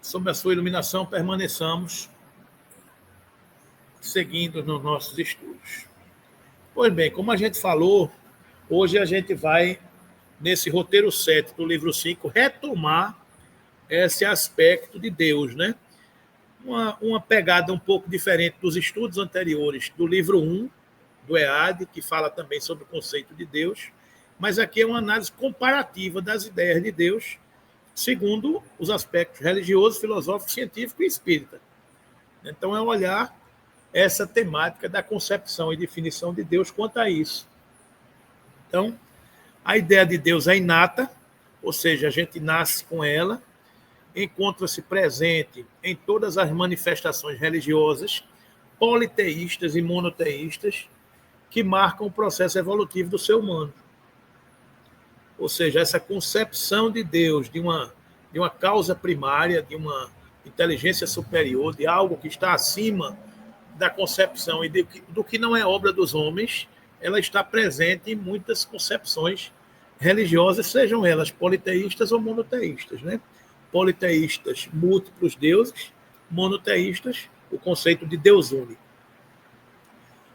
sob a sua iluminação, permaneçamos seguindo nos nossos estudos. Pois bem, como a gente falou, hoje a gente vai, nesse roteiro 7 do livro 5, retomar esse aspecto de Deus, né? Uma pegada um pouco diferente dos estudos anteriores do livro 1, do EAD, que fala também sobre o conceito de Deus, mas aqui é uma análise comparativa das ideias de Deus, segundo os aspectos religioso, filosófico, científico e espírita. Então, é olhar essa temática da concepção e definição de Deus quanto a isso. Então, a ideia de Deus é inata, ou seja, a gente nasce com ela, encontra-se presente em todas as manifestações religiosas, politeístas e monoteístas, que marcam o processo evolutivo do ser humano. Ou seja, essa concepção de Deus, de uma causa primária, de uma inteligência superior, de algo que está acima da concepção e do que não é obra dos homens, ela está presente em muitas concepções religiosas, sejam elas politeístas ou monoteístas, né? Politeístas, múltiplos deuses; monoteístas, o conceito de Deus único.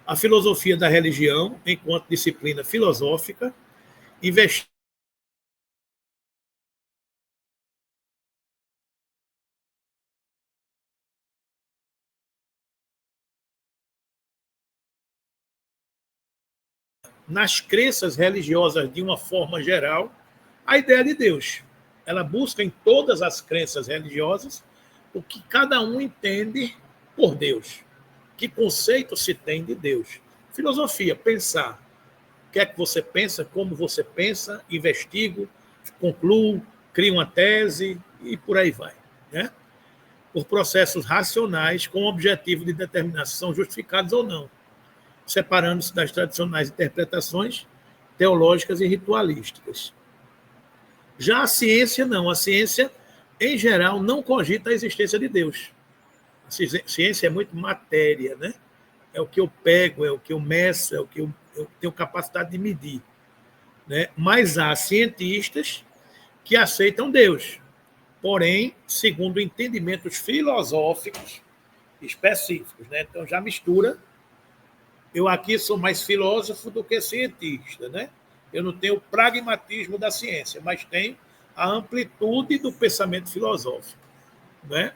A filosofia da religião, enquanto disciplina filosófica, investiga nas crenças religiosas de uma forma geral a ideia de Deus. Ela busca em todas as crenças religiosas o que cada um entende por Deus. Que conceito se tem de Deus? Filosofia, pensar. O que é que você pensa, como você pensa, investigo, concluo, crio uma tese e por aí vai, né? Por processos racionais com o objetivo de determinar se são justificados ou não, separando-se das tradicionais interpretações teológicas e ritualísticas. Já a ciência não. A ciência, em geral, não cogita a existência de Deus. A ciência é muito matéria, né? É o que eu pego, é o que eu meço, é o que eu tenho capacidade de medir, né? Mas há cientistas que aceitam Deus, porém, segundo entendimentos filosóficos específicos, né? Então já mistura. Eu aqui sou mais filósofo do que cientista, né? Eu não tenho o pragmatismo da ciência, mas tenho a amplitude do pensamento filosófico, né?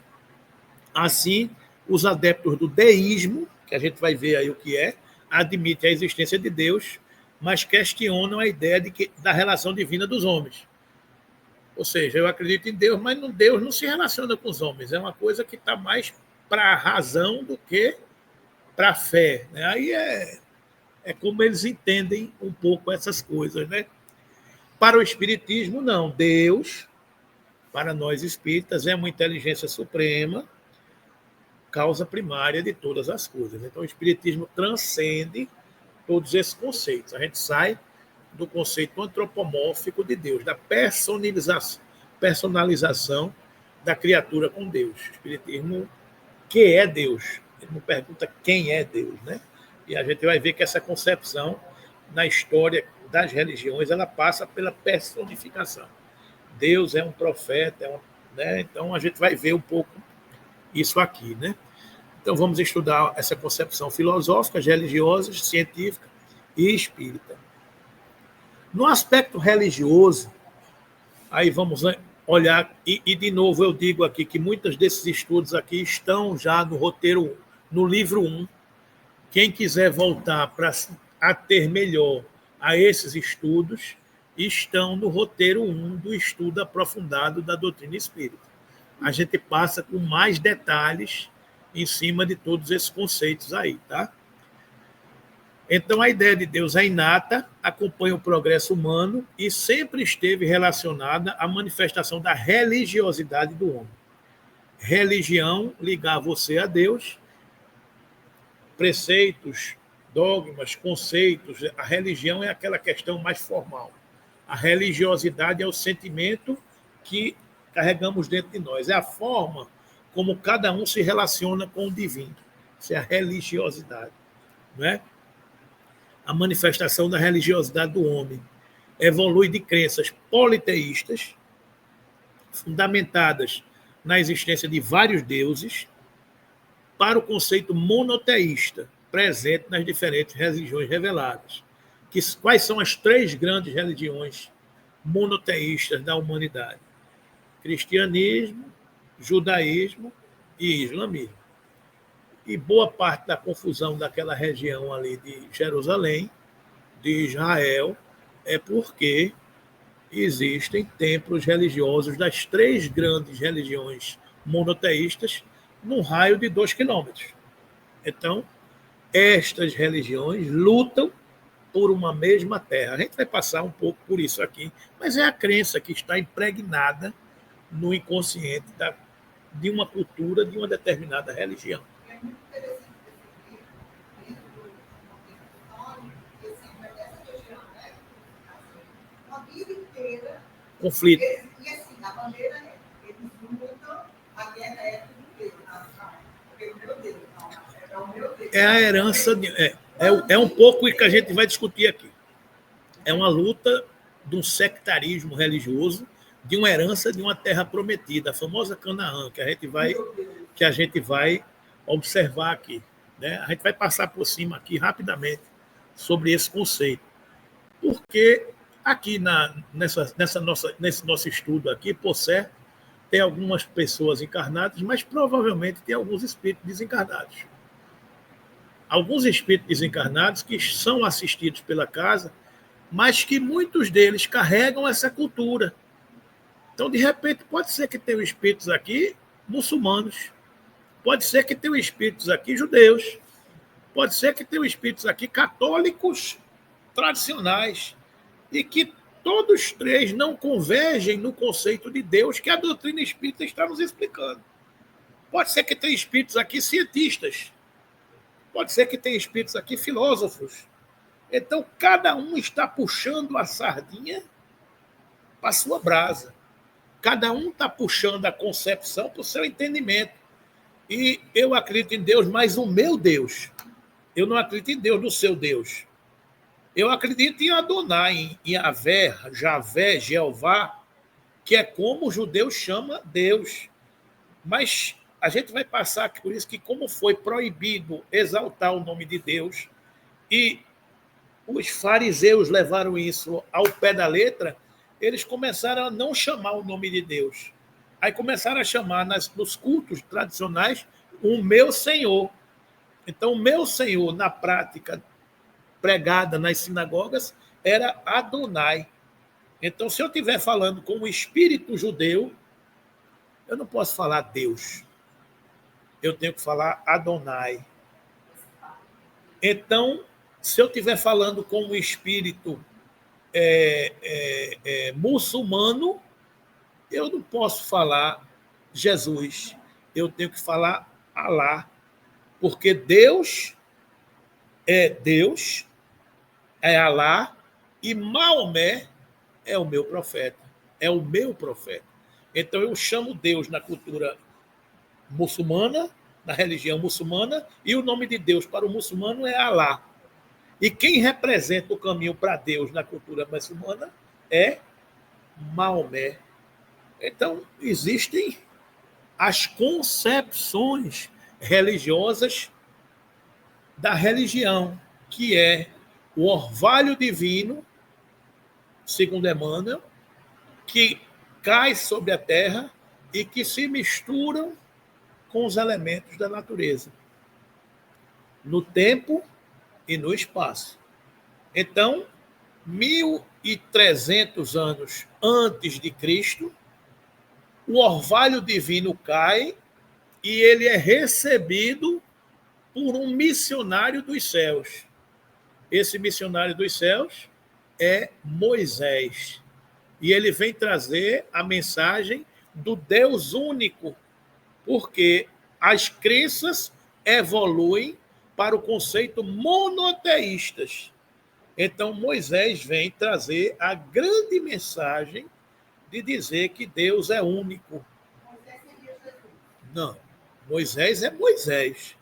Assim, os adeptos do deísmo, que a gente vai ver aí o que é, admitem a existência de Deus, mas questionam a ideia da relação divina dos homens. Ou seja, eu acredito em Deus, mas Deus não se relaciona com os homens. É uma coisa que está mais para a razão do que para a fé, né? Aí é como eles entendem um pouco essas coisas, né? Para o espiritismo, não. Deus, para nós espíritas, é uma inteligência suprema, causa primária de todas as coisas. Então, o espiritismo transcende todos esses conceitos. A gente sai do conceito antropomórfico de Deus, da personalização da criatura com Deus. O espiritismo, que é Deus? Ele não pergunta quem é Deus, né? E a gente vai ver que essa concepção, na história das religiões, ela passa pela personificação. Deus é um profeta, né? Então a gente vai ver um pouco isso aqui, né? Então vamos estudar essa concepção filosófica, religiosa, científica e espírita. No aspecto religioso, aí vamos olhar, e de novo eu digo aqui que muitos desses estudos aqui estão já no roteiro, no livro 1. Quem quiser voltar para ater melhor a esses estudos, estão no roteiro 1 do estudo aprofundado da doutrina espírita. A gente passa com mais detalhes em cima de todos esses conceitos aí, tá? Então, a ideia de Deus é inata, acompanha o progresso humano e sempre esteve relacionada à manifestação da religiosidade do homem. Religião, ligar você a Deus, preceitos, dogmas, conceitos. A religião é aquela questão mais formal. A religiosidade é o sentimento que carregamos dentro de nós. É a forma como cada um se relaciona com o divino. Isso é a religiosidade, não é? A manifestação da religiosidade do homem evolui de crenças politeístas, fundamentadas na existência de vários deuses para o conceito monoteísta presente nas diferentes religiões reveladas. Quais são as três grandes religiões monoteístas da humanidade? Cristianismo, judaísmo e islamismo. E boa parte da confusão daquela região ali de Jerusalém, de Israel, é porque existem templos religiosos das três grandes religiões monoteístas num raio de 2 quilômetros. Então, estas religiões lutam por uma mesma terra. A gente vai passar um pouco por isso aqui, mas é a crença que está impregnada no inconsciente de uma cultura, de uma determinada religião. É muito interessante perceber dentro do contexto histórico, dessa região, né? Assim, uma vida inteira. Conflito. E assim, a bandeira é, eles lutam, a guerra é tudo Deus, porque o meu Deus, não, é o meu Deus. É a herança, é um pouco o que a gente vai discutir aqui. É uma luta de um sectarismo religioso, de uma herança de uma terra prometida, a famosa Canaã, que a gente vai observar aqui. Né? A gente vai passar por cima aqui rapidamente sobre esse conceito. Porque aqui nesse nosso estudo aqui, por certo, tem algumas pessoas encarnadas, mas provavelmente tem alguns espíritos desencarnados. Alguns espíritos desencarnados que são assistidos pela casa, mas que muitos deles carregam essa cultura. Então, de repente, pode ser que tenham espíritos aqui muçulmanos, pode ser que tenham espíritos aqui judeus, pode ser que tenham espíritos aqui católicos tradicionais, e que todos três não convergem no conceito de Deus que a doutrina espírita está nos explicando. Pode ser que tenha espíritos aqui cientistas, pode ser que tenha espíritos aqui filósofos. Então, cada um está puxando a sardinha para a sua brasa. Cada um está puxando a concepção para o seu entendimento. E eu acredito em Deus, mas o meu Deus. Eu não acredito em Deus do seu Deus. Eu acredito em Adonai, em Yahvé, Javé, Jeová, que é como o judeu chama Deus. Mas a gente vai passar aqui por isso que, como foi proibido exaltar o nome de Deus, e os fariseus levaram isso ao pé da letra, eles começaram a não chamar o nome de Deus. Aí começaram a chamar nos cultos tradicionais o meu Senhor. Então, o meu Senhor, na prática pregada nas sinagogas, era Adonai. Então, se eu estiver falando com o espírito judeu, eu não posso falar Deus. Eu tenho que falar Adonai. Então, se eu estiver falando com o espírito muçulmano, eu não posso falar Jesus. Eu tenho que falar Alá. Porque Deus, é Alá, e Maomé é o meu profeta. É o meu profeta. Então, eu chamo Deus na cultura muçulmana, na religião muçulmana, e o nome de Deus para o muçulmano é Alá. E quem representa o caminho para Deus na cultura muçulmana é Maomé. Então, existem as concepções religiosas da religião, que é o orvalho divino, segundo Emmanuel, que cai sobre a terra e que se misturam com os elementos da natureza, no tempo e no espaço. Então, 1.300 anos antes de Cristo, o orvalho divino cai e ele é recebido por um missionário dos céus. Esse missionário dos céus é Moisés. E ele vem trazer a mensagem do Deus único, porque as crenças evoluem para o conceito monoteístas. Então, Moisés vem trazer a grande mensagem de dizer que Deus é único. Moisés seria Jesus. Não, Moisés é Moisés.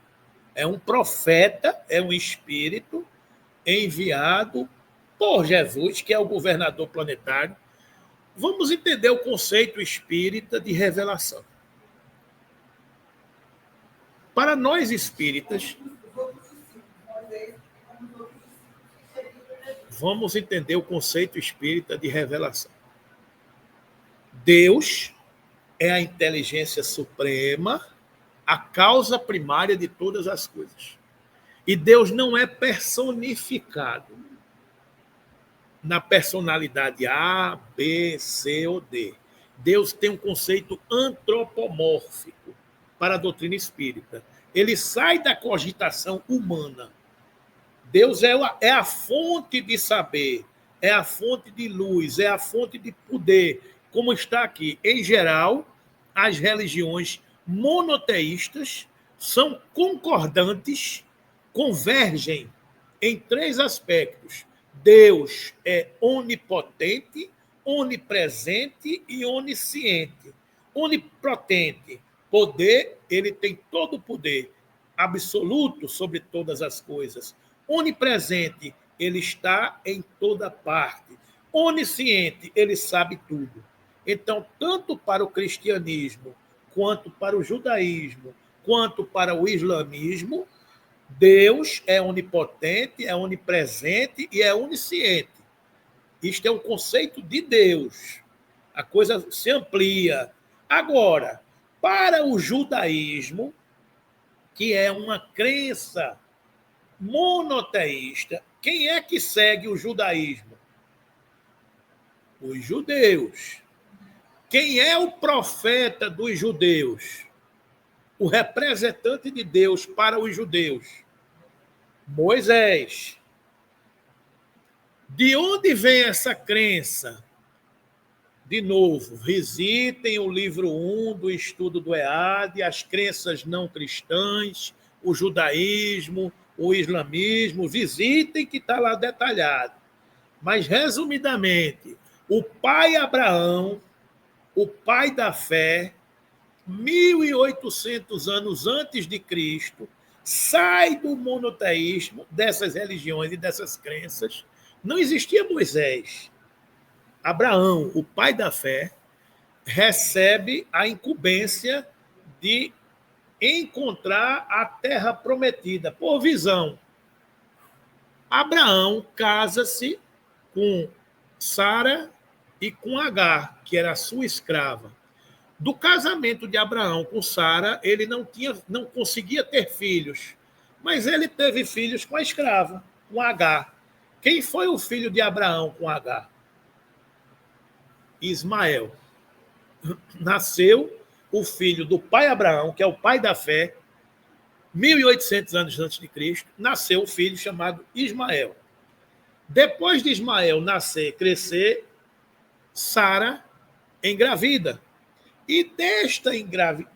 É um profeta, é um espírito enviado por Jesus, que é o governador planetário. Vamos entender o conceito espírita de revelação. Para nós espíritas, vamos entender o conceito espírita de revelação. Deus é a inteligência suprema, a causa primária de todas as coisas. E Deus não é personificado na personalidade A, B, C ou D. Deus tem um conceito antropomórfico para a doutrina espírita. Ele sai da cogitação humana. Deus é a fonte de saber, é a fonte de luz, é a fonte de poder, como está aqui. Em geral, as religiões monoteístas são concordantes, convergem em 3 aspectos. Deus é onipotente, onipresente e onisciente. Onipotente, poder, ele tem todo o poder absoluto sobre todas as coisas. Onipresente, ele está em toda parte. Onisciente, ele sabe tudo. Então, tanto para o cristianismo, quanto para o judaísmo, quanto para o islamismo, Deus é onipotente, é onipresente e é onisciente. Isto é um conceito de Deus. A coisa se amplia. Agora, para o judaísmo, que é uma crença monoteísta, quem é que segue o judaísmo? Os judeus. Quem é o profeta dos judeus? O representante de Deus para os judeus? Moisés. De onde vem essa crença? De novo, visitem o livro 1 do estudo do EAD, as crenças não cristãs, o judaísmo, o islamismo, visitem que está lá detalhado. Mas, resumidamente, o pai Abraão, o pai da fé, 1.800 anos antes de Cristo, sai do monoteísmo, dessas religiões e dessas crenças. Não existia Moisés. Abraão, o pai da fé, recebe a incumbência de encontrar a terra prometida, por visão. Abraão casa-se com Sara e com Agar, que era a sua escrava. Do casamento de Abraão com Sara, ele não conseguia ter filhos, mas ele teve filhos com a escrava, com Agar. Quem foi o filho de Abraão com Agar? Ismael. Nasceu o filho do pai Abraão, que é o pai da fé, 1.800 anos antes de Cristo, nasceu o filho chamado Ismael. Depois de Ismael nascer, crescer, Sara engravida. E desta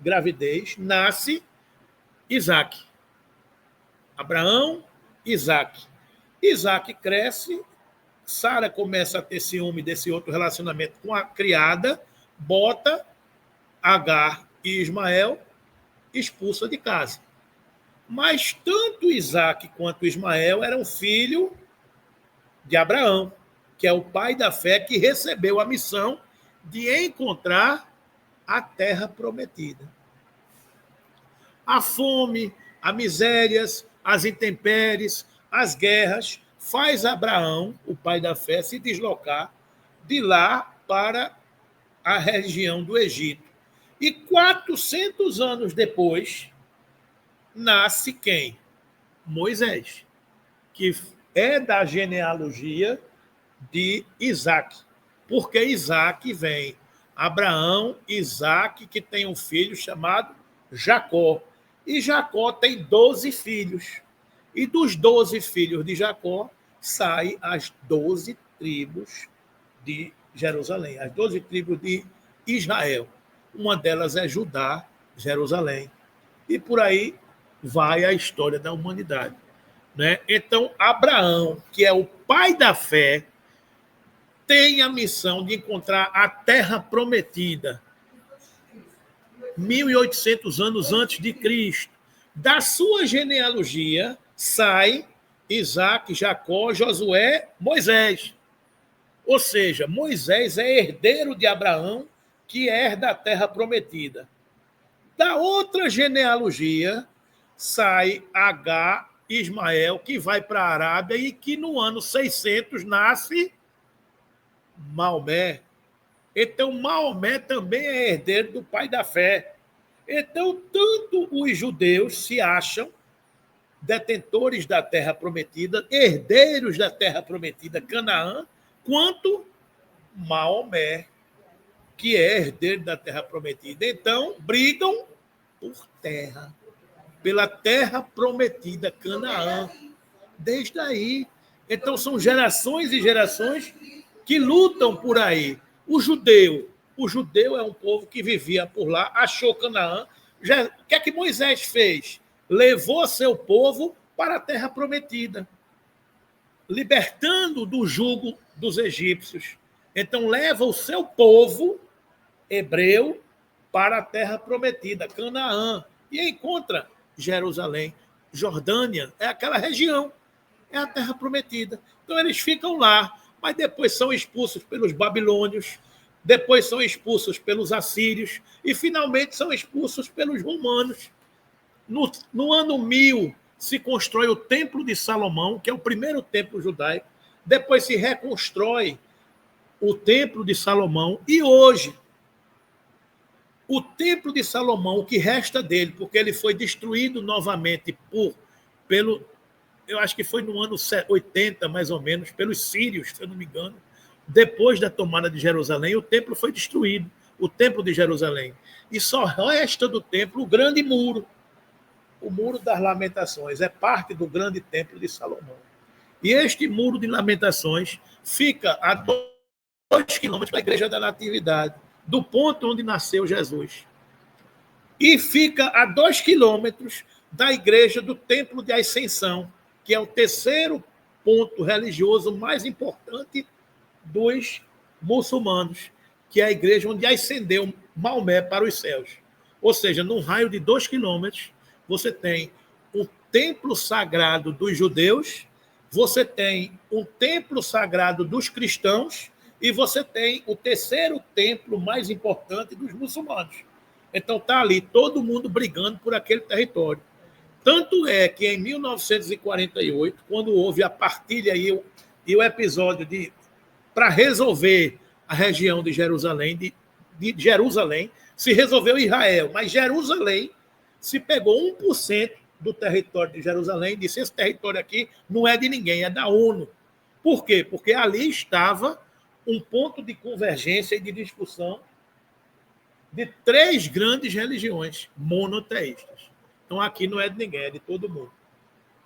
gravidez nasce Isaac. Abraão, Isaac. Isaac cresce, Sara começa a ter ciúme desse outro relacionamento com a criada, bota Agar e Ismael, expulsa de casa. Mas tanto Isaac quanto Ismael eram filhos de Abraão, que é o pai da fé que recebeu a missão de encontrar a terra prometida. A fome, as misérias, as intempéries, as guerras, faz Abraão, o pai da fé, se deslocar de lá para a região do Egito. E 400 anos depois, nasce quem? Moisés, que é da genealogia de Isaac, porque Isaac vem Abraão, Isaac, que tem um filho chamado Jacó. E Jacó tem 12 filhos. E dos 12 filhos de Jacó, saem as 12 tribos de Jerusalém, as 12 tribos de Israel. Uma delas é Judá, Jerusalém. E por aí vai a história da humanidade. Né? Então, Abraão, que é o pai da fé, tem a missão de encontrar a terra prometida 1.800 anos antes de Cristo. Da sua genealogia sai Isaac, Jacó, Josué, Moisés. Ou seja, Moisés é herdeiro de Abraão, que herda a terra prometida. Da outra genealogia sai H, Ismael, que vai para a Arábia e que no ano 600 nasce Maomé. Então, Maomé também é herdeiro do pai da fé. Então, tanto os judeus se acham detentores da terra prometida, herdeiros da terra prometida, Canaã, quanto Maomé, que é herdeiro da terra prometida. Então, brigam por terra, pela terra prometida, Canaã. Desde aí. Então, são gerações e gerações que lutam por aí. O judeu é um povo que vivia por lá, achou Canaã. O que é que Moisés fez? Levou seu povo para a terra prometida, libertando do jugo dos egípcios. Então, leva o seu povo hebreu para a terra prometida, Canaã, e encontra Jerusalém. Jordânia é aquela região, é a terra prometida. Então eles ficam lá, mas depois são expulsos pelos babilônios, depois são expulsos pelos assírios e finalmente são expulsos pelos romanos. No ano 1000 se constrói o Templo de Salomão, que é o primeiro templo judaico, depois se reconstrói o Templo de Salomão e hoje o Templo de Salomão, o que resta dele, porque ele foi destruído novamente eu acho que foi no ano 80, mais ou menos, pelos sírios, se eu não me engano, depois da tomada de Jerusalém, o templo foi destruído, o templo de Jerusalém. E só resta do templo o grande muro, o Muro das Lamentações, é parte do grande templo de Salomão. E este Muro de Lamentações fica a 2 quilômetros da Igreja da Natividade, do ponto onde nasceu Jesus. E fica a 2 quilômetros da Igreja do Templo de Ascensão, que é o terceiro ponto religioso mais importante dos muçulmanos, que é a igreja onde ascendeu Maomé para os céus. Ou seja, num raio de 2 quilômetros, você tem o templo sagrado dos judeus, você tem um templo sagrado dos cristãos e você tem o terceiro templo mais importante dos muçulmanos. Então está ali todo mundo brigando por aquele território. Tanto é que em 1948, quando houve a partilha e o episódio para resolver a região de Jerusalém, de Jerusalém, se resolveu Israel, mas Jerusalém se pegou 1% do território de Jerusalém e disse: esse território aqui não é de ninguém, é da ONU. Por quê? Porque ali estava um ponto de convergência e de discussão de 3 grandes religiões monoteístas. Então, aqui não é de ninguém, é de todo mundo.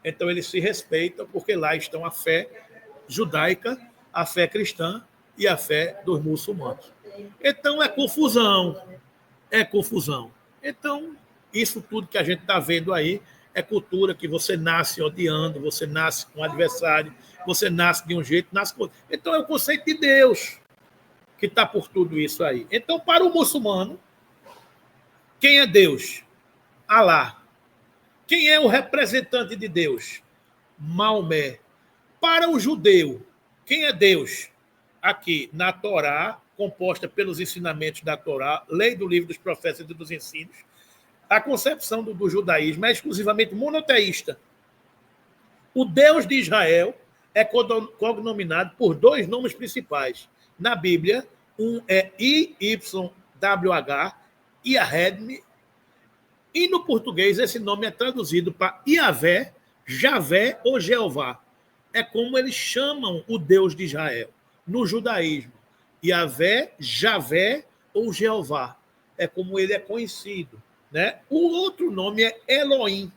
Então, eles se respeitam, porque lá estão a fé judaica, a fé cristã e a fé dos muçulmanos. Então, é confusão. É confusão. Então, isso tudo que a gente está vendo aí é cultura que você nasce odiando, você nasce com um adversário, você nasce de um jeito, nasce com outro. Então, é o conceito de Deus que está por tudo isso aí. Então, para o muçulmano, quem é Deus? Alá. Quem é o representante de Deus? Maomé. Para o judeu, quem é Deus? Aqui, na Torá, composta pelos ensinamentos da Torá, lei do livro dos profetas e dos ensinos, a concepção do judaísmo é exclusivamente monoteísta. O Deus de Israel é cognominado por 2 nomes principais. Na Bíblia, um é IYWH, Yahed, e no português esse nome é traduzido para Iavé, Javé ou Jeová. É como eles chamam o Deus de Israel. No judaísmo, Iavé, Javé ou Jeová. É como ele é conhecido. Né? O outro nome é Elohim,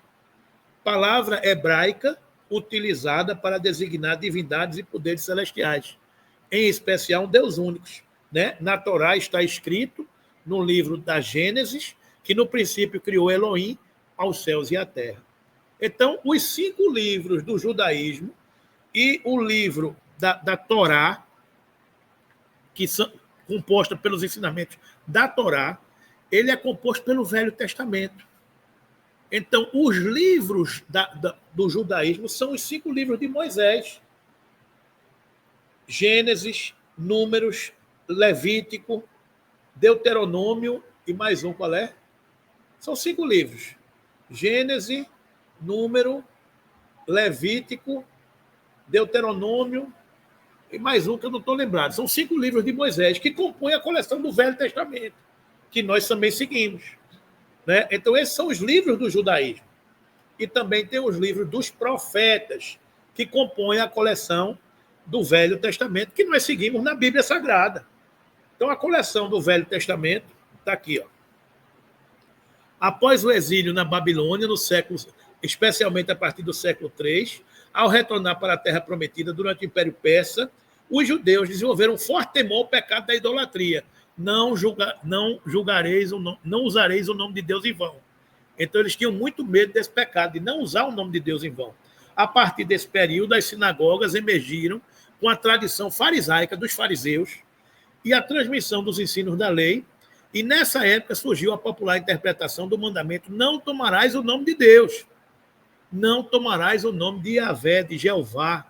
palavra hebraica utilizada para designar divindades e poderes celestiais, em especial um Deus único. Né? Na Torá está escrito, no livro da Gênesis, que no princípio criou Elohim aos céus e a terra. Então, os 5 livros do judaísmo e o livro da Torá, que são compostos pelos ensinamentos da Torá, ele é composto pelo Velho Testamento. Então, os livros do judaísmo são os 5 livros de Moisés. Gênesis, Números, Levítico, Deuteronômio e mais um, qual é? São 5 livros. Gênesis, Número, Levítico, Deuteronômio e mais um que eu não estou lembrado. São 5 livros de Moisés que compõem a coleção do Velho Testamento, que nós também seguimos. Né? Então, esses são os livros do judaísmo. E também tem os livros dos profetas, que compõem a coleção do Velho Testamento, que nós seguimos na Bíblia Sagrada. Então, a coleção do Velho Testamento está aqui. Ó. Após o exílio na Babilônia, no século, especialmente a partir do século III, ao retornar para a Terra Prometida durante o Império Persa, os judeus desenvolveram um forte temor ao pecado da idolatria. Não usareis o nome de Deus em vão. Então, eles tinham muito medo desse pecado, de não usar o nome de Deus em vão. A partir desse período, as sinagogas emergiram com a tradição farisaica dos fariseus e a transmissão dos ensinos da lei. E nessa época surgiu a popular interpretação do mandamento: não tomarás o nome de Deus. Não tomarás o nome de Yahvé, de Jeová.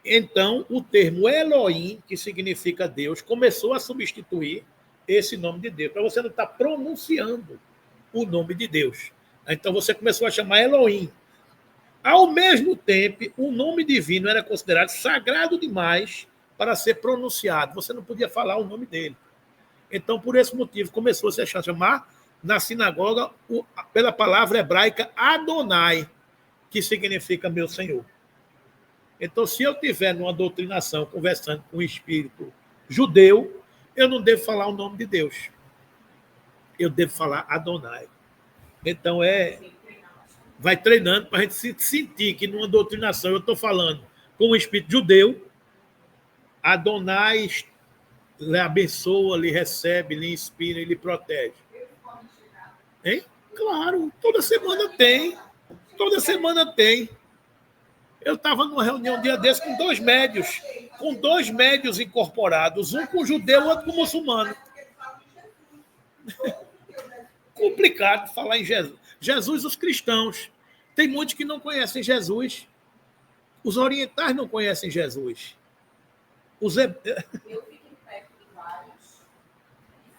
Então, o termo Elohim, que significa Deus, começou a substituir esse nome de Deus, para você não estar pronunciando o nome de Deus. Então, você começou a chamar Elohim. Ao mesmo tempo, o nome divino era considerado sagrado demais para ser pronunciado. Você não podia falar o nome dele. Então, por esse motivo, começou -se a chamar na sinagoga pela palavra hebraica Adonai, que significa meu Senhor. Então, se eu estiver numa doutrinação conversando com um espírito judeu, eu não devo falar o nome de Deus. Eu devo falar Adonai. Então, vai treinando para a gente sentir que numa doutrinação eu estou falando com um espírito judeu, Adonai lhe abençoa, lhe recebe, lhe inspira e lhe protege. Hein? Claro, toda semana tem. Toda semana tem. Eu estava numa reunião um dia desse com 2 médios, incorporados, um com judeu, outro com muçulmano. Complicado falar em Jesus. Jesus, os cristãos. Tem muitos que não conhecem Jesus. Os orientais não conhecem Jesus. Eu fico em perto de vários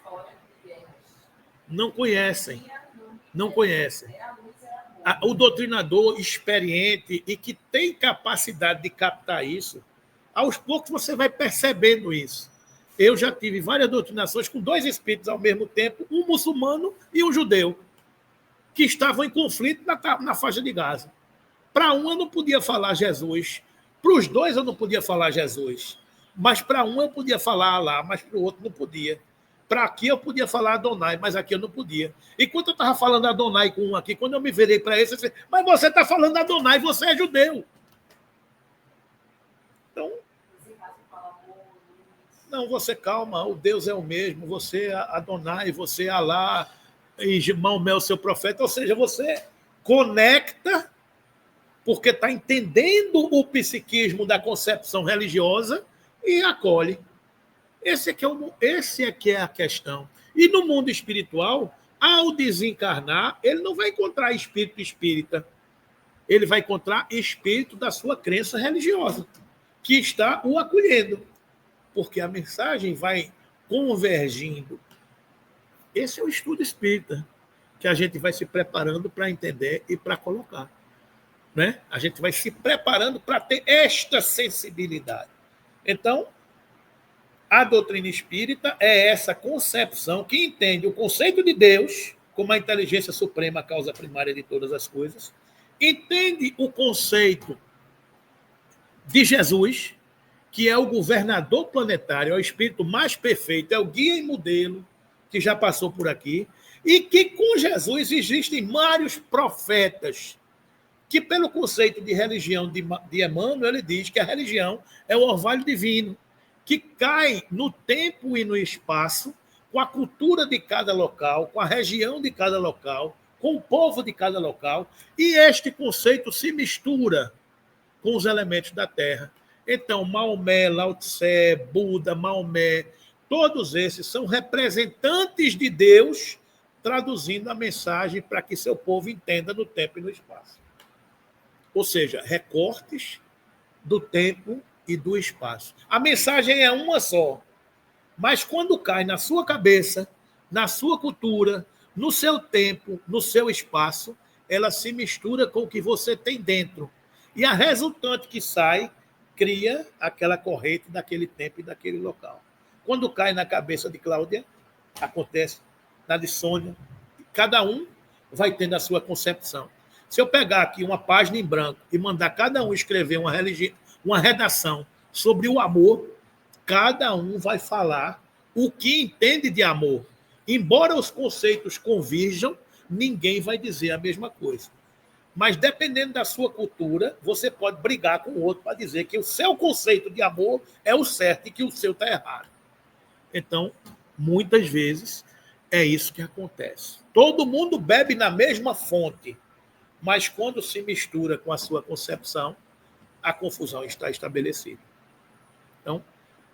fora de não conhecem. Não conhecem. O doutrinador experiente e que tem capacidade de captar isso, aos poucos você vai percebendo isso. Eu já tive várias doutrinações com 2 espíritos ao mesmo tempo, um muçulmano e um judeu, que estavam em conflito na faixa de Gaza. Para um eu não podia falar Jesus, para os 2 eu não podia falar Jesus, mas para um eu podia falar Alá, mas para o outro não podia. Para aqui eu podia falar Adonai, mas aqui eu não podia. E quando eu estava falando Adonai com um aqui, quando eu me virei para esse, eu disse: mas você está falando Adonai, você é judeu. Então, não, você calma, o Deus é o mesmo, você é Adonai, você é Alá, e Maomé é o seu profeta. Ou seja, você conecta, porque está entendendo o psiquismo da concepção religiosa e acolhe. Esse é que é a questão. E no mundo espiritual, ao desencarnar, ele não vai encontrar espírito espírita. Ele vai encontrar espírito da sua crença religiosa, que está o acolhendo. Porque a mensagem vai convergindo. Esse é o estudo espírita, que a gente vai se preparando para entender e para colocar. Né? A gente vai se preparando para ter esta sensibilidade. Então, a doutrina espírita é essa concepção que entende o conceito de Deus como a inteligência suprema, a causa primária de todas as coisas, entende o conceito de Jesus, que é o governador planetário, é o espírito mais perfeito, é o guia e modelo que já passou por aqui, e que com Jesus existem vários profetas, que pelo conceito de religião de Emmanuel, ele diz que a religião é o orvalho divino, que cai no tempo e no espaço, com a cultura de cada local, com a região de cada local, com o povo de cada local, e este conceito se mistura com os elementos da Terra. Então, Maomé, Lao Tse, Buda, Maomé, todos esses são representantes de Deus, traduzindo a mensagem para que seu povo entenda no tempo e no espaço. Ou seja, recortes do tempo e do espaço. A mensagem é uma só, mas quando cai na sua cabeça, na sua cultura, no seu tempo, no seu espaço, ela se mistura com o que você tem dentro. E a resultante que sai cria aquela corrente daquele tempo e daquele local. Quando cai na cabeça de Cláudia, acontece na de Sônia. Cada um vai tendo a sua concepção. Se eu pegar aqui uma página em branco e mandar cada um escrever uma redação sobre o amor, cada um vai falar o que entende de amor. Embora os conceitos convirjam, ninguém vai dizer a mesma coisa. Mas dependendo da sua cultura, você pode brigar com o outro para dizer que o seu conceito de amor é o certo e que o seu está errado. Então, muitas vezes, é isso que acontece. Todo mundo bebe na mesma fonte, mas quando se mistura com a sua concepção, a confusão está estabelecida. Então,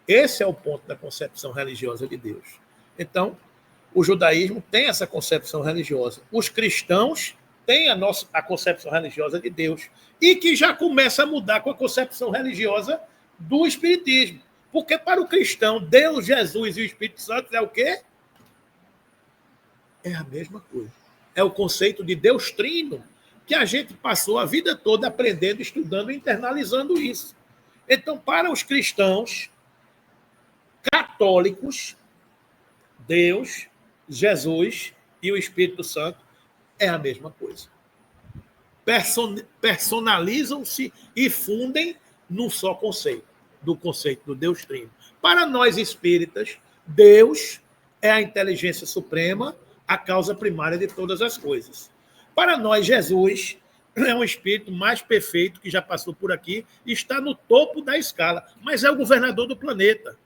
esse é o ponto da concepção religiosa de Deus. Então, o judaísmo tem essa concepção religiosa. Os cristãos têm a concepção religiosa de Deus. E que já começa a mudar com a concepção religiosa do espiritismo. Porque para o cristão, Deus, Jesus e o Espírito Santo é o quê? É a mesma coisa. É o conceito de Deus Trino, que a gente passou a vida toda aprendendo, estudando e internalizando isso. Então, para os cristãos católicos, Deus, Jesus e o Espírito Santo é a mesma coisa. Personalizam-se e fundem num só conceito, do conceito do Deus Trino. Para nós espíritas, Deus é a inteligência suprema, a causa primária de todas as coisas. Para nós, Jesus é um espírito mais perfeito que já passou por aqui e está no topo da escala, mas é o governador do planeta.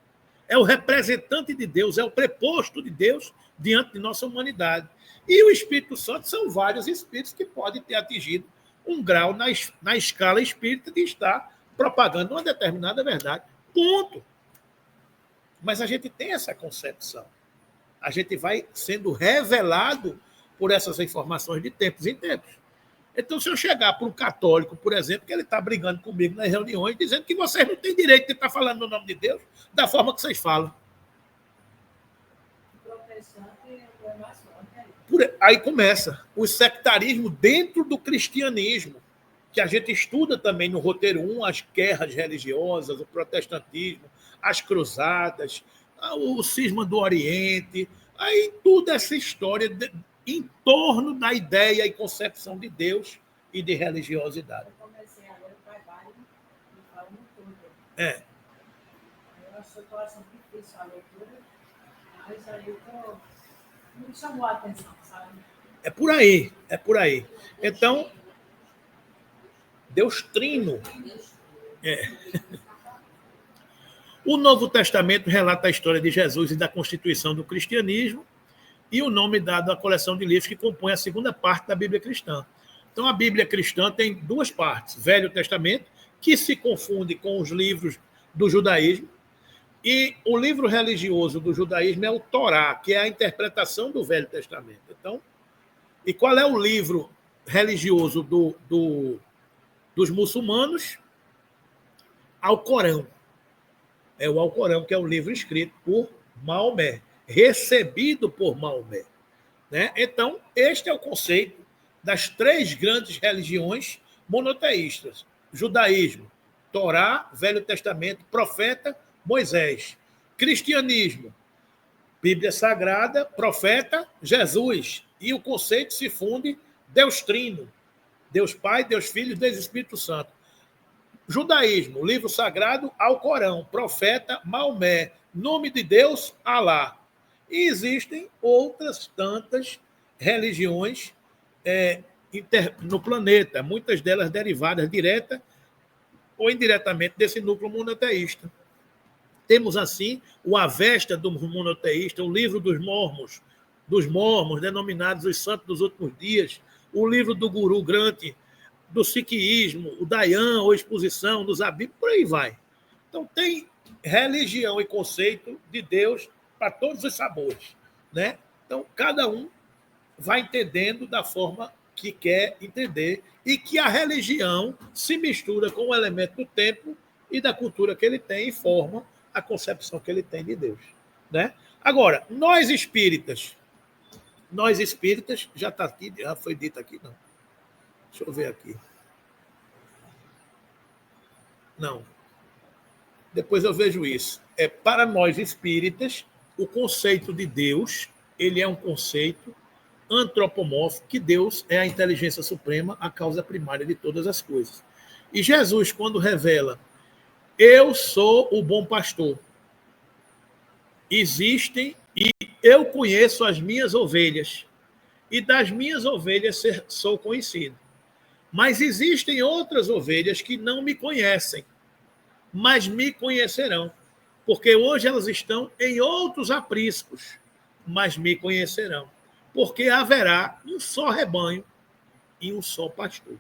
É o representante de Deus, é o preposto de Deus diante de nossa humanidade. E o Espírito Santo são vários espíritos que podem ter atingido um grau na escala espírita de estar propagando uma determinada verdade. Ponto. Mas a gente tem essa concepção. A gente vai sendo revelado por essas informações de tempos em tempos. Então, se eu chegar para um católico, por exemplo, que ele está brigando comigo nas reuniões, dizendo que vocês não têm direito de estar falando no nome de Deus da forma que vocês falam. Aí começa o sectarismo dentro do cristianismo, que a gente estuda também no roteiro 1, as guerras religiosas, o protestantismo, as cruzadas, o cisma do Oriente, aí toda essa história em torno da ideia e concepção de Deus e de religiosidade. Eu comecei agora o trabalho e falo tudo. É. Eu acho que estou achando difícil a leitura, mas aí me chamou a atenção, sabe? É por aí, é por aí. Então, Deus Trino. É. O Novo Testamento relata a história de Jesus e da constituição do cristianismo e o nome dado à coleção de livros que compõe a segunda parte da Bíblia cristã. Então, a Bíblia cristã tem duas partes. Velho Testamento, que se confunde com os livros do judaísmo, e o livro religioso do judaísmo é o Torá, que é a interpretação do Velho Testamento. Então, e qual é o livro religioso dos muçulmanos? Alcorão. É o Alcorão, que é um livro escrito por Maomé, recebido por Maomé. Né? Então, este é o conceito das três grandes religiões monoteístas. Judaísmo, Torá, Velho Testamento, Profeta, Moisés. Cristianismo, Bíblia Sagrada, Profeta, Jesus. E o conceito se funde Deus Trino, Deus Pai, Deus Filho, Deus Espírito Santo. Judaísmo, livro sagrado, Alcorão, Profeta, Maomé, nome de Deus, Alá. E existem outras tantas religiões no planeta, muitas delas derivadas direta ou indiretamente desse núcleo monoteísta. Temos, assim, o Avesta do monoteísta, o livro dos mormons, denominados os santos dos últimos dias, o livro do Guru Granth, do Sikhismo, o Dayan, ou Exposição, dos Abib, por aí vai. Então, tem religião e conceito de Deus para todos os sabores. Né? Então, cada um vai entendendo da forma que quer entender e que a religião se mistura com o elemento do tempo e da cultura que ele tem e forma a concepção que ele tem de Deus. Né? Agora, nós espíritas, já está aqui, já foi dito aqui, não. Deixa eu ver aqui. Não. Depois eu vejo isso. Para nós espíritas, o conceito de Deus, ele é um conceito antropomórfico, que Deus é a inteligência suprema, a causa primária de todas as coisas. E Jesus, quando revela, eu sou o bom pastor, existem e eu conheço as minhas ovelhas, e das minhas ovelhas sou conhecido. Mas existem outras ovelhas que não me conhecem, mas me conhecerão, porque hoje elas estão em outros apriscos, mas me conhecerão, porque haverá um só rebanho e um só pastor.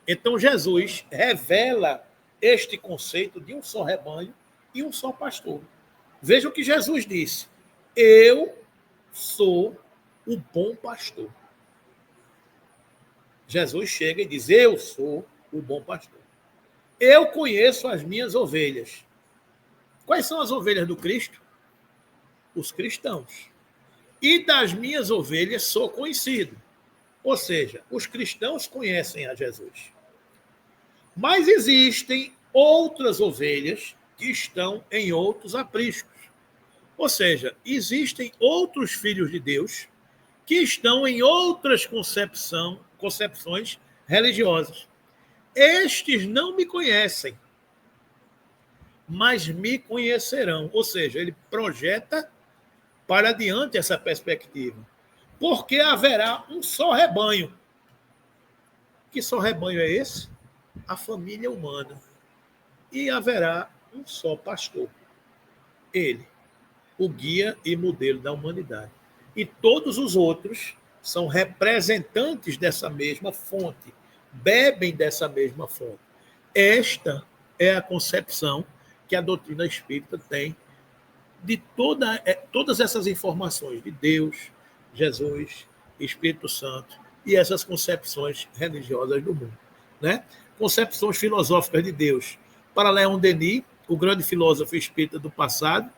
Então Jesus revela este conceito de um só rebanho e um só pastor. Veja o que Jesus disse: eu sou o bom pastor. Jesus chega e diz: eu sou o bom pastor. Eu conheço as minhas ovelhas. Quais são as ovelhas do Cristo? Os cristãos. E das minhas ovelhas sou conhecido. Ou seja, os cristãos conhecem a Jesus. Mas existem outras ovelhas que estão em outros apriscos. Ou seja, existem outros filhos de Deus que estão em outras concepções religiosas. Estes não me conhecem, mas me conhecerão. Ou seja, ele projeta para adiante essa perspectiva. Porque haverá um só rebanho. Que só rebanho é esse? A família humana. E haverá um só pastor. Ele, o guia e modelo da humanidade. E todos os outros são representantes dessa mesma fonte, bebem dessa mesma fonte. Esta é a concepção que a doutrina espírita tem de todas essas informações de Deus, Jesus, Espírito Santo e essas concepções religiosas do mundo. Né? Concepções filosóficas de Deus. Para Leon Denis, o grande filósofo espírita do passado,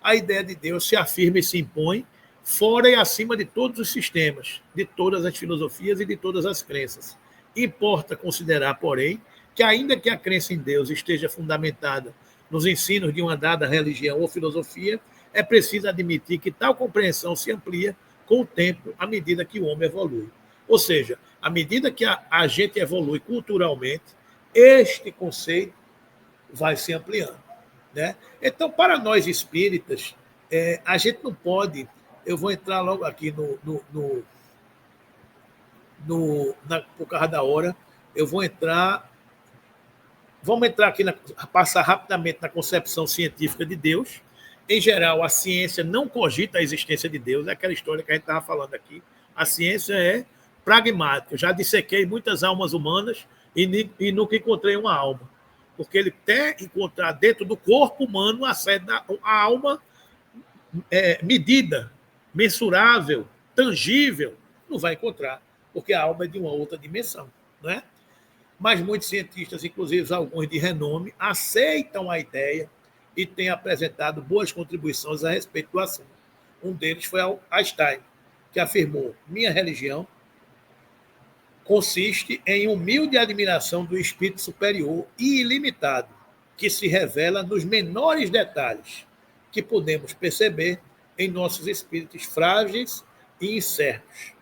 a ideia de Deus se afirma e se impõe fora e acima de todos os sistemas, de todas as filosofias e de todas as crenças. Importa considerar, porém, que ainda que a crença em Deus esteja fundamentada nos ensinos de uma dada religião ou filosofia, é preciso admitir que tal compreensão se amplia com o tempo à medida que o homem evolui. Ou seja, à medida que a gente evolui culturalmente, este conceito vai se ampliando. Né? Então, para nós espíritas, a gente não pode... Eu vou entrar logo aqui por causa da hora, eu vou entrar... Vamos entrar aqui, passar rapidamente na concepção científica de Deus. Em geral, a ciência não cogita a existência de Deus, é aquela história que a gente estava falando aqui. A ciência é pragmática. Eu já dissequei muitas almas humanas e nunca encontrei uma alma. Porque ele quer encontrar dentro do corpo humano a alma medida, mensurável, tangível. Não vai encontrar, porque a alma é de uma outra dimensão. Não é? Mas muitos cientistas, inclusive alguns de renome, aceitam a ideia e têm apresentado boas contribuições a respeito do assunto. Um deles foi Einstein, que afirmou: minha religião consiste em humilde admiração do espírito superior e ilimitado, que se revela nos menores detalhes que podemos perceber em nossos espíritos frágeis e incertos.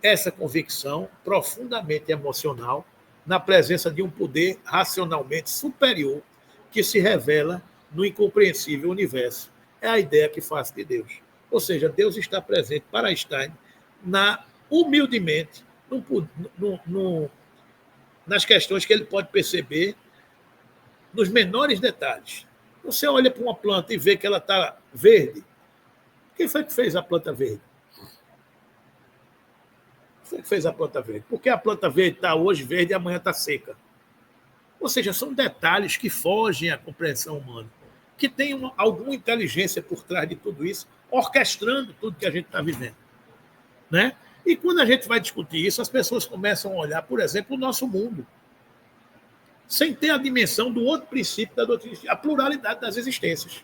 Essa convicção, profundamente emocional, na presença de um poder racionalmente superior que se revela no incompreensível universo. É a ideia que faço de Deus. Ou seja, Deus está presente para Einstein humildemente nas questões que ele pode perceber nos menores detalhes. Você olha para uma planta e vê que ela está verde. Quem foi que fez a planta verde? Quem fez a planta verde? Porque a planta verde está hoje verde e amanhã está seca. Ou seja, são detalhes que fogem à compreensão humana, que tem alguma inteligência por trás de tudo isso, orquestrando tudo que a gente está vivendo. Né? E quando a gente vai discutir isso, as pessoas começam a olhar, por exemplo, o nosso mundo, sem ter a dimensão do outro princípio da doutrina, a pluralidade das existências.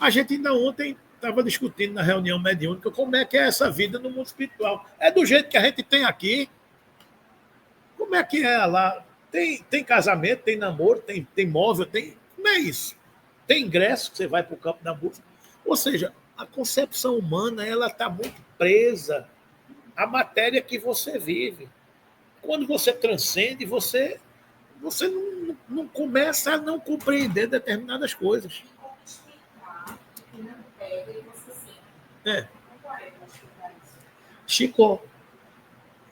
A gente ainda ontem estava discutindo na reunião mediúnica como é que é essa vida no mundo espiritual. É do jeito que a gente tem aqui. Como é que é lá? Tem casamento, tem namoro, tem móvel, tem. Como é isso? Tem ingresso, que você vai para o campo da música. Ou seja, a concepção humana ela está muito presa à matéria que você vive. Quando você transcende, você não começa a não compreender determinadas coisas. É. Chico.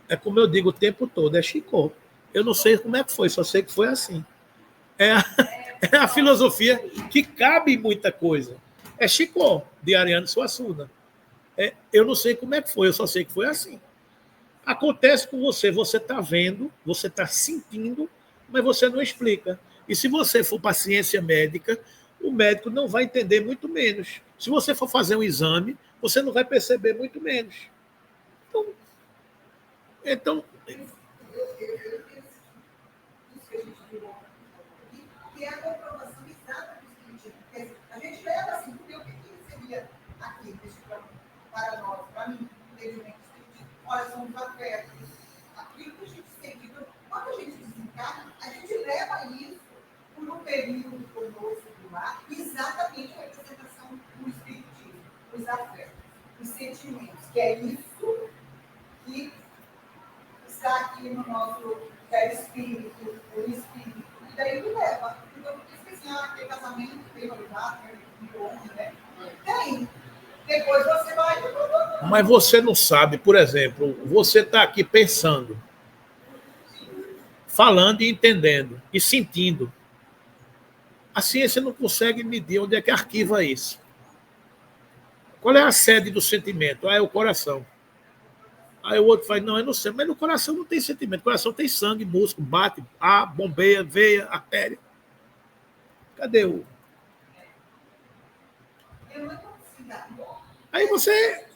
É como eu digo o tempo todo, é Chico. Eu não sei como é que foi, só sei que foi assim. É a filosofia que cabe muita coisa. É Chico, de Ariano Suassuna. Eu não sei como é que foi, eu só sei que foi assim. Acontece com você está vendo, você está sentindo, mas você não explica. E se você for para a ciência médica, o médico não vai entender muito menos. Se você for fazer um exame, você não vai perceber muito menos. Então que é a comprovação exata do espiritismo. Porque a gente leva assim, porque o que seria aqui, para nós, para mim, entendimento espiritismo? Olha, somos afetos. Aquilo que a gente sente. Então, quando a gente desencarna, a gente leva isso por um período conosco do lar, exatamente a representação do espiritismo, os afetos, os sentimentos, que é isso que está aqui no nosso espírito, o espírito. E daí ele leva. Então, porque assim, tem casamento, tem noivado, tem homem, né? Tem. Depois você vai. Mas você não sabe, por exemplo, você está aqui pensando, falando e entendendo, e sentindo. A ciência não consegue medir onde é que arquiva isso. Qual é a sede do sentimento? É o coração. Aí o outro fala, não, eu não sei, mas no coração não tem sentimento. O coração tem sangue, músculo, bate, bombeia, veia, artéria. Cadê o... Aí você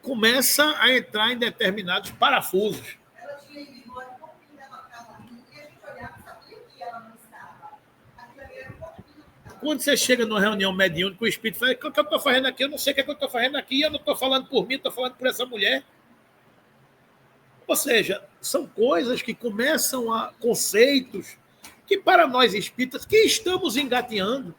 começa a entrar em determinados parafusos. Ela tinha ido embora um pouquinho, ela estava ali, e a gente olhava e sabia que ela não estava. Aquilo ali era um pouquinho. Quando você chega numa reunião mediúnica, o espírito fala, o que eu estou fazendo aqui? Eu não sei o que eu estou fazendo aqui, eu não estou falando por mim, estou falando por essa mulher. Ou seja, são coisas que começam a conceitos que para nós espíritas, que estamos engateando.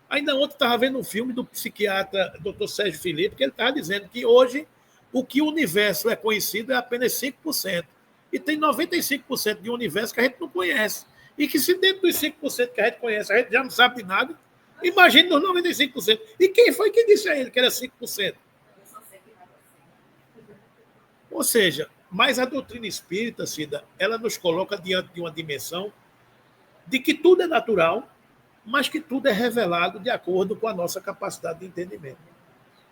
Ainda ontem estava vendo um filme do psiquiatra Dr. Sérgio Filipe, que ele estava dizendo que hoje o que o universo é conhecido é apenas 5%. E tem 95% de um universo que a gente não conhece. E que se dentro dos 5% que a gente conhece, a gente já não sabe de nada, imagine nos 95%. E quem foi que disse a ele que era 5%? Ou seja, mas a doutrina espírita, Cida, ela nos coloca diante de uma dimensão de que tudo é natural, mas que tudo é revelado de acordo com a nossa capacidade de entendimento.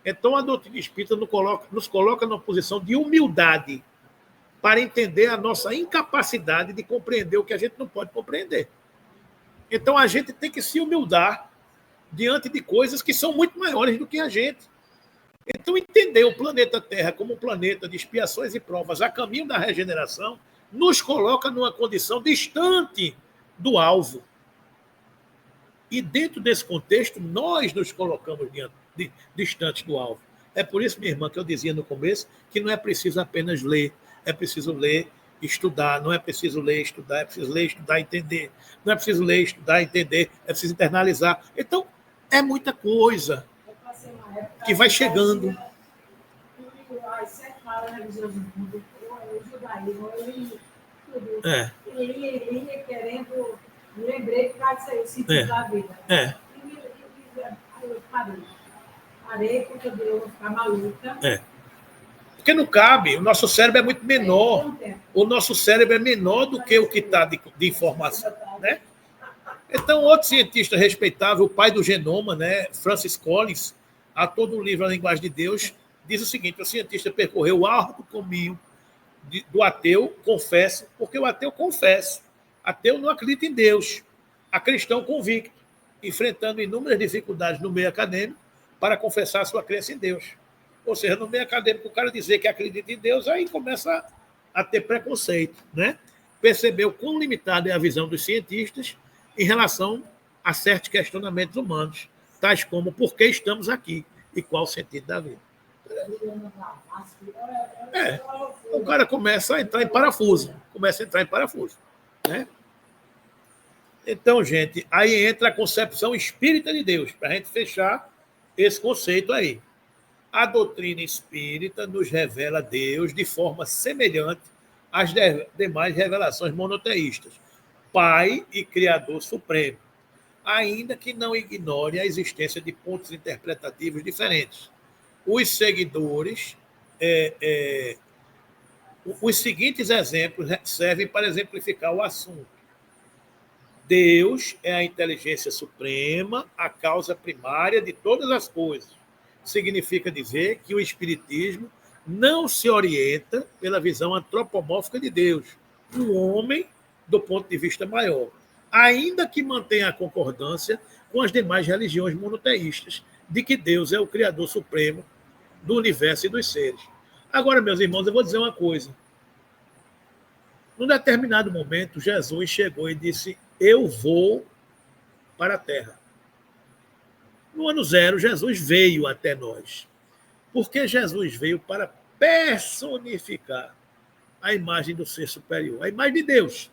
Então, a doutrina espírita nos coloca numa posição de humildade para entender a nossa incapacidade de compreender o que a gente não pode compreender. Então, a gente tem que se humildar diante de coisas que são muito maiores do que a gente. Então, entender o planeta Terra como um planeta de expiações e provas a caminho da regeneração nos coloca numa condição distante do alvo. E dentro desse contexto, nós nos colocamos distantes do alvo. É por isso, minha irmã, que eu dizia no começo que não é preciso apenas ler, é preciso ler, estudar, não é preciso ler, estudar, é preciso ler, estudar, entender. Não é preciso ler, estudar, entender, é preciso internalizar. Então, é muita coisa que vai chegando. Ele ia querendo, lembrei que vai ser o sentido da vida. Aí eu parei porque eu vou ficar maluca. Porque não cabe, o nosso cérebro é muito menor. O nosso cérebro é menor do que o que está de informação. Né? Então, outro cientista respeitável, o pai do genoma, né, Francis Collins, autor do livro A Linguagem de Deus, diz o seguinte: o cientista percorreu o árduo caminho do ateu, confessa, porque o ateu confessa. Ateu não acredita em Deus. A cristão convicto, enfrentando inúmeras dificuldades no meio acadêmico para confessar sua crença em Deus. Ou seja, no meio acadêmico, o cara dizer que acredita em Deus, aí começa a ter preconceito, né? Percebeu quão limitada é a visão dos cientistas em relação a certos questionamentos humanos, tais como por que estamos aqui e qual o sentido da vida. O cara começa a entrar em parafuso. Né? Então, gente, aí entra a concepção espírita de Deus, para a gente fechar esse conceito aí. A doutrina espírita nos revela Deus de forma semelhante às demais revelações monoteístas, Pai e Criador Supremo, ainda que não ignore a existência de pontos interpretativos diferentes. Os seguidores, os seguintes exemplos servem para exemplificar o assunto. Deus é a inteligência suprema, a causa primária de todas as coisas. Significa dizer que o Espiritismo não se orienta pela visão antropomórfica de Deus, um homem do ponto de vista maior, ainda que mantenha a concordância com as demais religiões monoteístas de que Deus é o Criador Supremo do universo e dos seres. Agora, meus irmãos, eu vou dizer uma coisa. Num determinado momento, Jesus chegou e disse: eu vou para a Terra. No ano 0, Jesus veio até nós. Porque Jesus veio para personificar a imagem do ser superior, a imagem de Deus.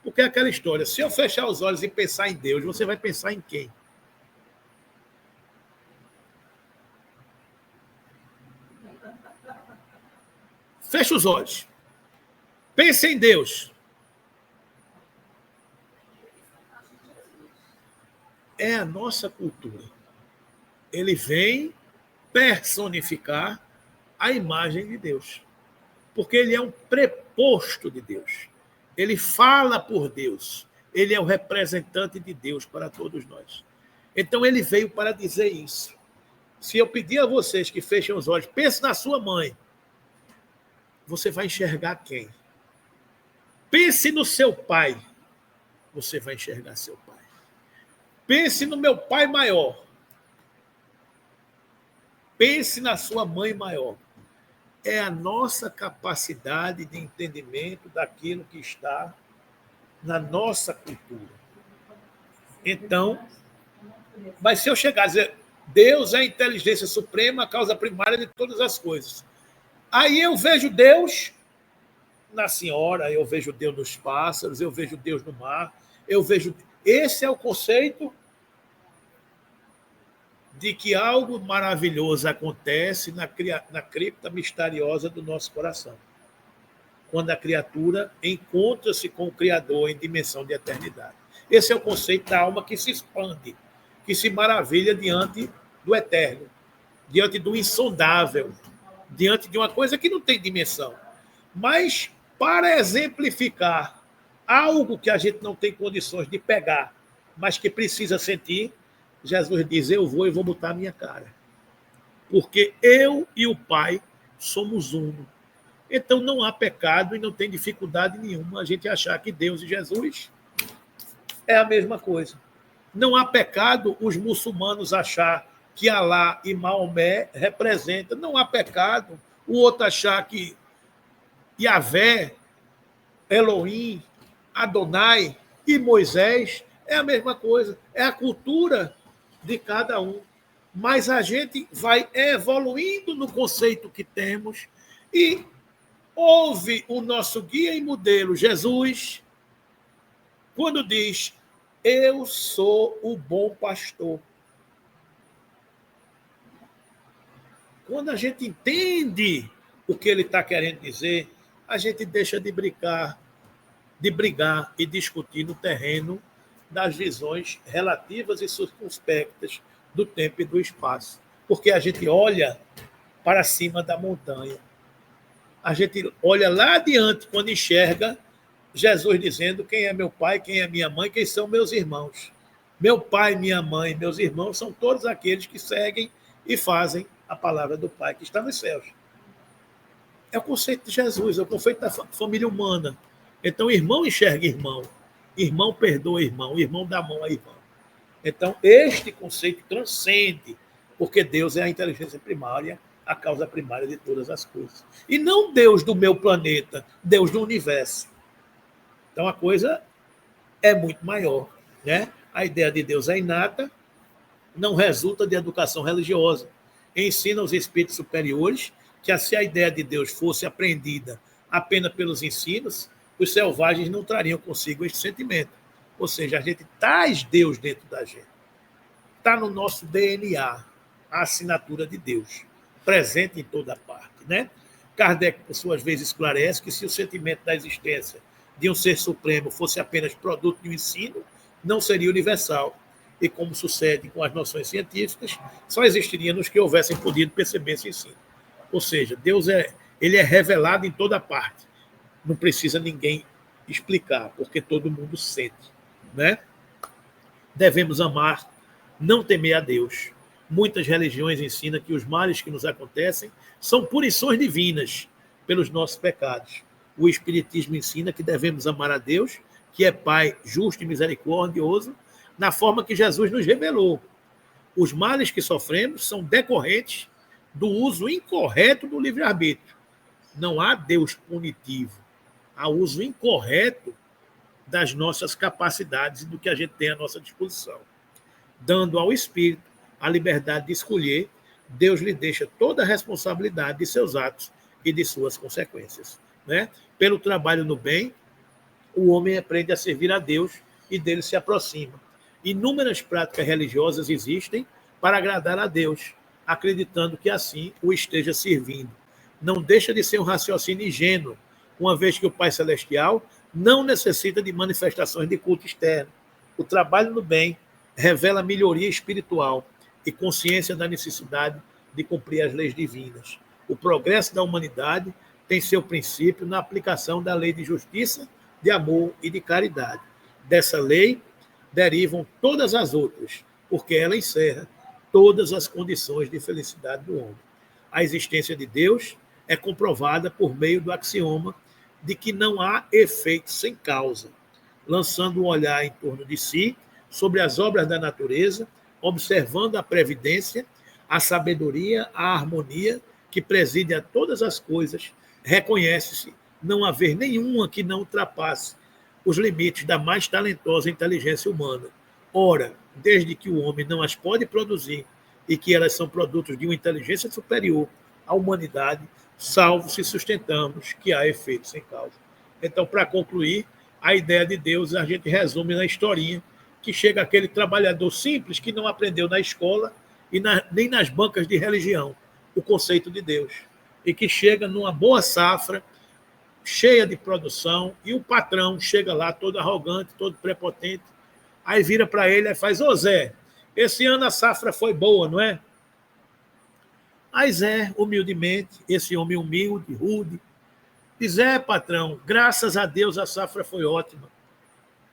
Porque é aquela história, se eu fechar os olhos e pensar em Deus, você vai pensar em quem? Fecha os olhos. Pense em Deus. É a nossa cultura. Ele vem personificar a imagem de Deus. Porque ele é um preposto de Deus. Ele fala por Deus. Ele é o representante de Deus para todos nós. Então, ele veio para dizer isso. Se eu pedir a vocês que fechem os olhos, pense na sua mãe, você vai enxergar quem? Pense no seu pai, você vai enxergar seu pai. Pense no meu pai maior. Pense na sua mãe maior. É a nossa capacidade de entendimento daquilo que está na nossa cultura. Então, mas se eu chegar a dizer, Deus é a inteligência suprema, a causa primária de todas as coisas. Aí eu vejo Deus na senhora, eu vejo Deus nos pássaros, eu vejo Deus no mar, eu vejo... Esse é o conceito de que algo maravilhoso acontece na cripta misteriosa do nosso coração. Quando a criatura encontra-se com o Criador em dimensão de eternidade. Esse é o conceito da alma que se expande, que se maravilha diante do eterno, diante do insondável, diante de uma coisa que não tem dimensão. Mas, para exemplificar algo que a gente não tem condições de pegar, mas que precisa sentir, Jesus diz, eu vou botar a minha cara. Porque eu e o Pai somos uno. Então não há pecado e não tem dificuldade nenhuma a gente achar que Deus e Jesus é a mesma coisa. Não há pecado os muçulmanos achar que Alá e Maomé representam. Não há pecado o outro achar que Yahvé, Elohim, Adonai e Moisés é a mesma coisa. É a cultura de cada um. Mas a gente vai evoluindo no conceito que temos e ouve o nosso guia e modelo, Jesus, quando diz, eu sou o bom pastor. Quando a gente entende o que ele está querendo dizer, a gente deixa de brigar e discutir no terreno das visões relativas e circunspectas do tempo e do espaço. Porque a gente olha para cima da montanha. A gente olha lá adiante quando enxerga Jesus dizendo quem é meu pai, quem é minha mãe, quem são meus irmãos. Meu pai, minha mãe, meus irmãos são todos aqueles que seguem e fazem a palavra do Pai que está nos céus. É o conceito de Jesus, é o conceito da família humana. Então, irmão enxerga irmão, irmão perdoa irmão, irmão dá mão a irmão. Então, este conceito transcende, porque Deus é a inteligência primária, a causa primária de todas as coisas. E não Deus do meu planeta, Deus do universo. Então, a coisa é muito maior. Né? A ideia de Deus é inata, não resulta de educação religiosa. ensina aos espíritos superiores que, se a ideia de Deus fosse apreendida apenas pelos ensinos, os selvagens não trariam consigo este sentimento. Ou seja, a gente traz Deus dentro da gente. Está no nosso DNA a assinatura de Deus, presente em toda parte, né? Kardec, por sua vez, esclarece que se o sentimento da existência de um ser supremo fosse apenas produto de um ensino, não seria universal. E como sucede com as noções científicas, só existiria nos que houvessem podido perceber esse ensino. Ou seja, Deus ele é revelado em toda parte. Não precisa ninguém explicar, porque todo mundo sente, né? Devemos amar, não temer a Deus. Muitas religiões ensinam que os males que nos acontecem são punições divinas pelos nossos pecados. O Espiritismo ensina que devemos amar a Deus, que é Pai justo e misericordioso, na forma que Jesus nos revelou. Os males que sofremos são decorrentes do uso incorreto do livre-arbítrio. Não há Deus punitivo. Há uso incorreto das nossas capacidades e do que a gente tem à nossa disposição. Dando ao espírito a liberdade de escolher, Deus lhe deixa toda a responsabilidade de seus atos e de suas consequências, né? Pelo trabalho no bem, o homem aprende a servir a Deus e dele se aproxima. Inúmeras práticas religiosas existem para agradar a Deus, acreditando que assim o esteja servindo. Não deixa de ser um raciocínio ingênuo, uma vez que o Pai Celestial não necessita de manifestações de culto externo. O trabalho no bem revela melhoria espiritual e consciência da necessidade de cumprir as leis divinas. O progresso da humanidade tem seu princípio na aplicação da lei de justiça, de amor e de caridade. Dessa lei derivam todas as outras, porque ela encerra todas as condições de felicidade do homem. A existência de Deus é comprovada por meio do axioma de que não há efeito sem causa, lançando um olhar em torno de si sobre as obras da natureza, observando a previdência, a sabedoria, a harmonia que preside a todas as coisas, reconhece-se não haver nenhuma que não ultrapasse os limites da mais talentosa inteligência humana. Ora, desde que o homem não as pode produzir e que elas são produtos de uma inteligência superior à humanidade, salvo se sustentamos que há efeito sem causa. Então, para concluir, a ideia de Deus a gente resume na historinha que chega aquele trabalhador simples que não aprendeu na escola e nem nas bancas de religião o conceito de Deus, e que chega numa boa safra, cheia de produção, e o patrão chega lá todo arrogante, todo prepotente, aí vira para ele e faz: ô Zé, esse ano a safra foi boa, não é? Aí Zé, humildemente, esse homem humilde, rude, diz: é, patrão, graças a Deus a safra foi ótima.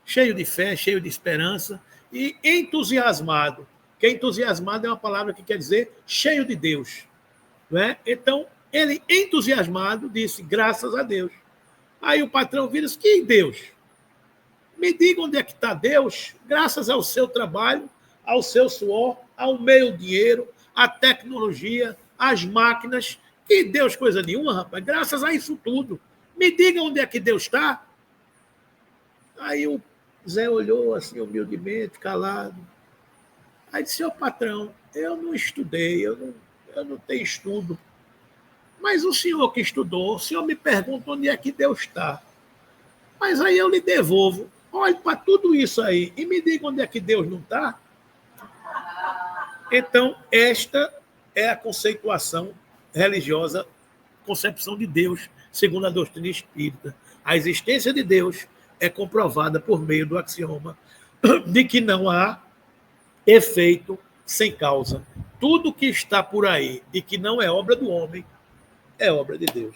Cheio de fé, cheio de esperança e entusiasmado. Que entusiasmado é uma palavra que quer dizer cheio de Deus. Não é? Então, ele, entusiasmado, disse: graças a Deus. Aí o patrão vira e diz: que Deus? Me diga onde é que está Deus, graças ao seu trabalho, ao seu suor, ao meu dinheiro, à tecnologia, às máquinas. Que Deus coisa nenhuma, rapaz, graças a isso tudo. Me diga onde é que Deus está. Aí o Zé olhou assim, humildemente, calado. Aí disse: ô patrão, eu não estudei, eu não tenho estudo. Mas o senhor que estudou, o senhor me pergunta onde é que Deus está. Mas aí eu lhe devolvo. Olhe para tudo isso aí e me diga onde é que Deus não está. Então, esta é a conceituação religiosa, concepção de Deus, segundo a doutrina espírita. A existência de Deus é comprovada por meio do axioma de que não há efeito sem causa. Tudo que está por aí e que não é obra do homem é obra de Deus.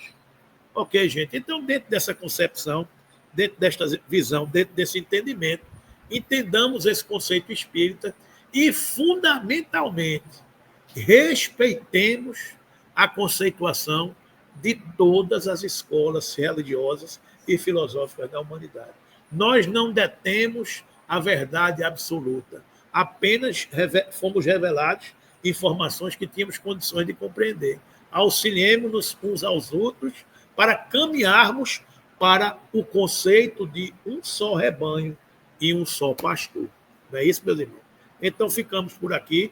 Ok, gente? Então, dentro dessa concepção, dentro desta visão, dentro desse entendimento, entendamos esse conceito espírita e, fundamentalmente, respeitemos a conceituação de todas as escolas religiosas e filosóficas da humanidade. Nós não detemos a verdade absoluta, apenas fomos revelados informações que tínhamos condições de compreender. Auxiliemos-nos uns aos outros para caminharmos para o conceito de um só rebanho e um só pastor. Não é isso, meus irmãos? Então, ficamos por aqui.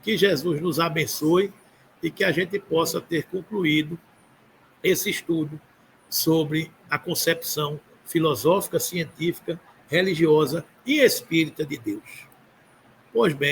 Que Jesus nos abençoe e que a gente possa ter concluído esse estudo sobre a concepção filosófica, científica, religiosa e espírita de Deus. Pois bem,